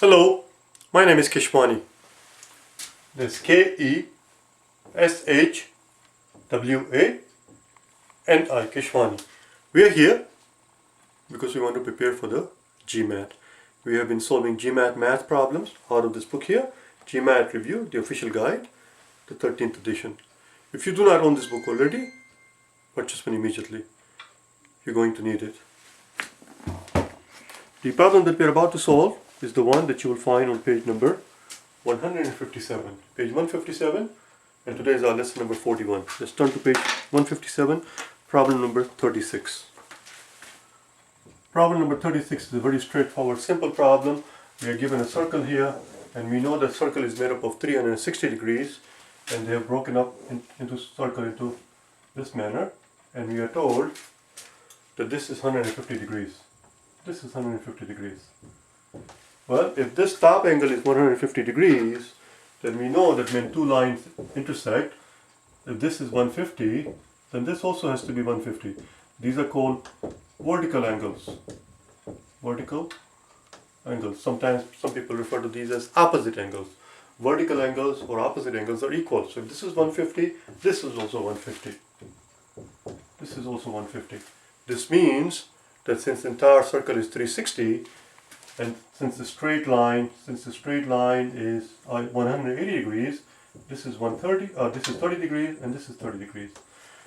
Hello, my name is Keshwani. That's Keshwani, Keshwani. We are here because we want to prepare for the GMAT. We have been solving GMAT math problems out of this book here, GMAT Review, the official guide, the 13th edition. If you do not own this book already, purchase one immediately. You're going to need it. The problem that we are about to solve is the one that you will find on page number 157. Page 157, and today is our lesson number 41. Let's turn to page 157, problem number 36. Problem number 36 is a very straightforward, simple problem. We are given a circle here, and we know the circle is made up of 360 degrees, and they have broken up into circle into this manner, and we are told that this is 150 degrees. This is 150 degrees. Well, if this top angle is 150 degrees, then we know that when two lines intersect, if this is 150, then this also has to be 150. These are called vertical angles. Vertical angles. Sometimes some people refer to these as opposite angles. Vertical angles or opposite angles are equal. So if this is 150, this is also 150. This is also 150. This means that since the entire circle is 360, and since the straight line is 180 degrees, this is 130, this is 30 degrees, and this is 30 degrees.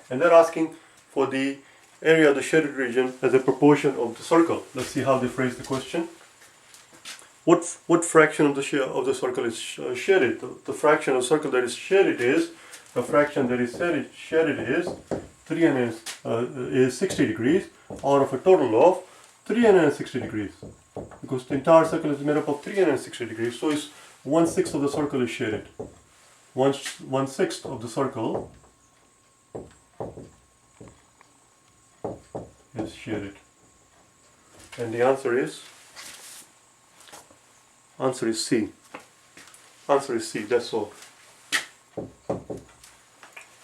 And they're asking for the area of the shaded region as a proportion of the circle. Let's see how they phrase the question. What fraction of the circle is shaded? The fraction of the circle that is shaded is, the fraction that is shaded is 60 degrees out of a total of 360 degrees. Because the entire circle is made up of 360 degrees, so it's 1/6 of the circle is shaded. 1/6 of the circle is shaded. And the answer is C. Answer is C, that's all.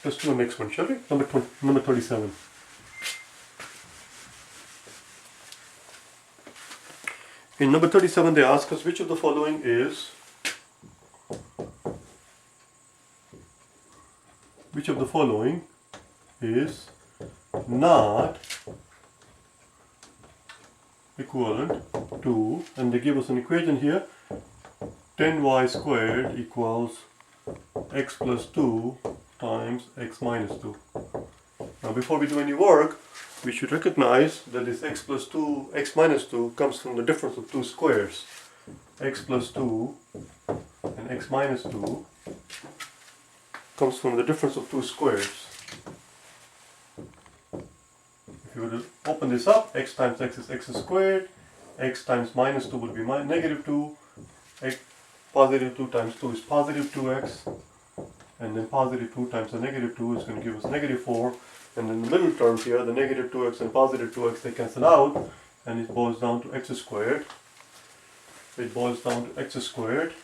Let's do the next one, shall we? Number 37. In number 37, they ask us which of the following is not equivalent to, and they give us an equation here, 10y squared equals x plus 2 times x minus 2. Now before we do any work, we should recognize that this x minus 2 comes from the difference of two squares. X plus 2 and x minus 2 comes from the difference of two squares. If you were to open this up, x times x is x squared, x times minus 2 will be negative 2, positive 2 times 2 is positive 2x, and then positive 2 times the negative 2 is going to give us negative 4. And in the middle term here, the negative 2x and positive 2x, they cancel out, and it boils down to x squared. It boils down to x squared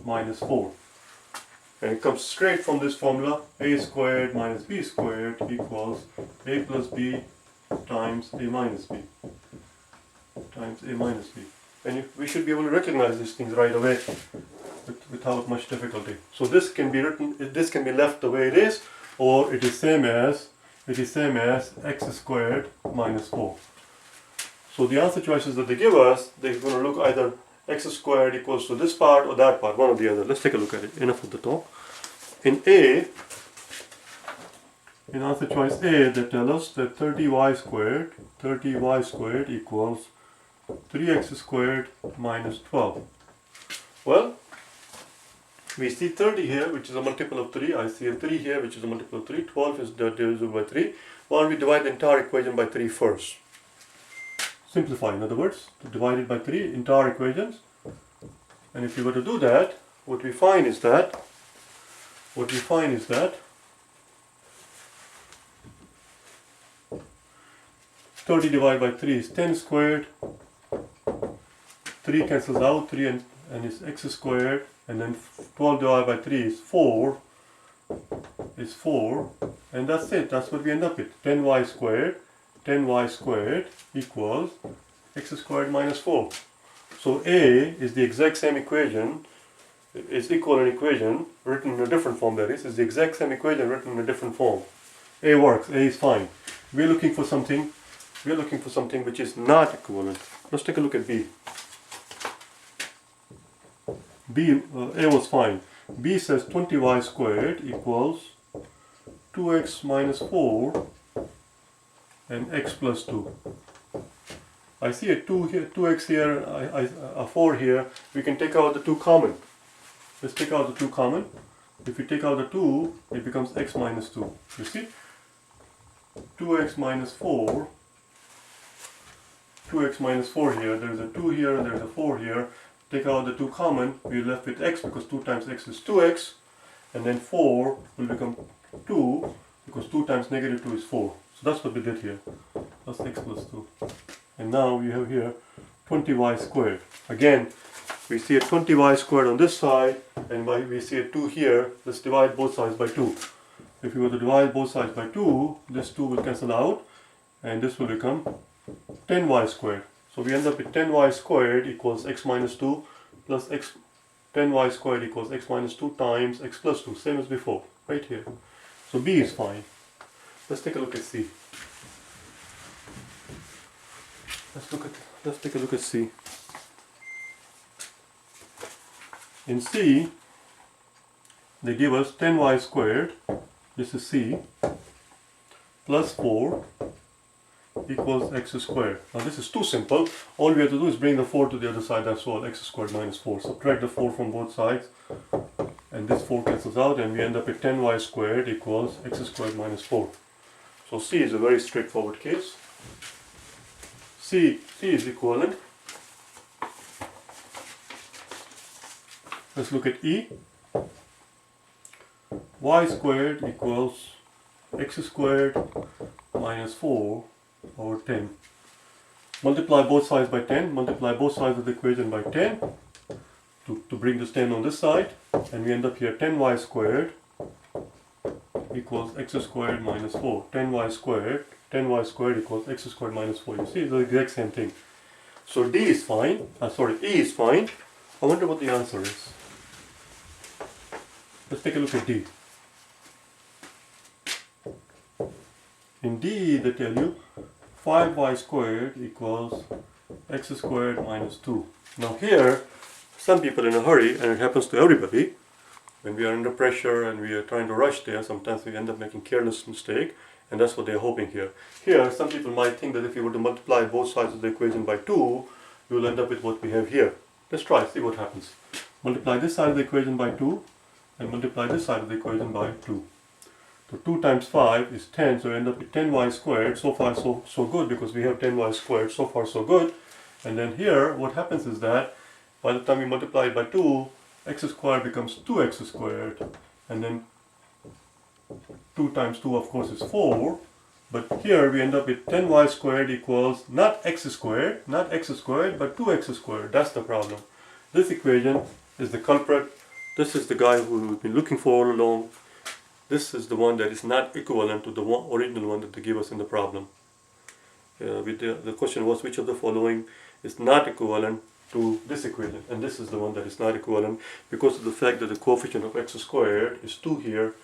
minus 4. And it comes straight from this formula, a squared minus b squared equals a plus b times a minus b. And we should be able to recognize these things right away without much difficulty. So this can be left the way it is, or it is same as x squared minus 4. So the answer choices that they give us, they're going to look either x squared equals to this part or that part, one or the other. Let's take a look at it. Enough of the talk. In answer choice A, they tell us that 30y squared equals 3x squared minus 12. Well, we see 30 here, which is a multiple of 3. I see a 3 here, which is a multiple of 3. 12 is divisible by 3. Why don't we divide the entire equation by 3 first? Simplify, in other words, to divide it by 3, entire equations. And if you were to do that, what we find is that 30 divided by 3 is 10 squared. 3 cancels out, 3 and is x squared. And then 12 divided by 3 is 4, and that's it. That's what we end up with. 10y squared equals x squared minus 4. So A is the exact same equation, is equivalent equation written in a different form, that is the exact same equation written in a different form. A works, A is fine. We're looking for something which is not equivalent. Let's take a look at B. A was fine. B says 20y squared equals 2x minus 4 and x plus 2. I see a 2 here, 2x here, a 4 here. We can take out the 2 common. Let's take out the 2 common. If we take out the 2, it becomes x minus 2. You see? 2x minus 4. 2x minus 4 here. There's a 2 here and there's a 4 here. Take out the 2 common. We're left with x because 2 times x is 2x. And then 4 will become 2 because 2 times negative 2 is 4. So that's what we did here. That's x plus 2. And now we have here 20y squared. Again, we see a 20y squared on this side, and we see a 2 here. Let's divide both sides by 2. If we were to divide both sides by 2, this 2 will cancel out, and this will become 10y squared. So we end up with 10y squared equals x minus 2 plus x. 10y squared equals x minus 2 times x plus 2, same as before, right here. So B is fine. Let's take a look at C. Let's take a look at C. In C, they give us 10y squared, this is C, plus 4 equals x squared. Now this is too simple. All we have to do is bring the 4 to the other side, that's all. X squared minus 4. Subtract the 4 from both sides, and this 4 cancels out, and we end up with 10y squared equals x squared minus 4. So C is a very straightforward case. C is equivalent. Let's look at E. Y squared equals x squared minus 4 over 10. Multiply both sides by 10. Multiply both sides of the equation by 10 to bring this 10 on this side. And we end up here 10y squared equals x squared minus 4. 10y squared equals x squared minus 4. You see, it's the exact same thing. So D is fine. E is fine. I wonder what the answer is. Let's take a look at D. In D, they tell you 5y squared equals x squared minus 2. Now here, some people in a hurry, and it happens to everybody, when we are under pressure and we are trying to rush there, sometimes we end up making careless mistake, and that's what they're hoping here. Here, some people might think that if you were to multiply both sides of the equation by 2, you will end up with what we have here. Let's try, see what happens. Multiply this side of the equation by 2, and multiply this side of the equation by 2. So 2 times 5 is 10, so we end up with 10y squared. So far so good, because we have 10y squared. So far so good. And then here, what happens is that by the time we multiply it by 2, x squared becomes 2x squared. And then 2 times 2 of course is 4. But here we end up with 10y squared equals not x squared, but 2x squared. That's the problem. This equation is the culprit. This is the guy who we've been looking for all along. This is the one that is not equivalent to the original one that they give us in the problem. The question was, which of the following is not equivalent to this equation? And this is the one that is not equivalent because of the fact that the coefficient of x squared is 2 here,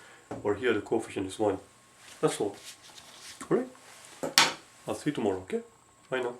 or here the coefficient is 1. That's all. Alright? I'll see you tomorrow, okay? Bye now.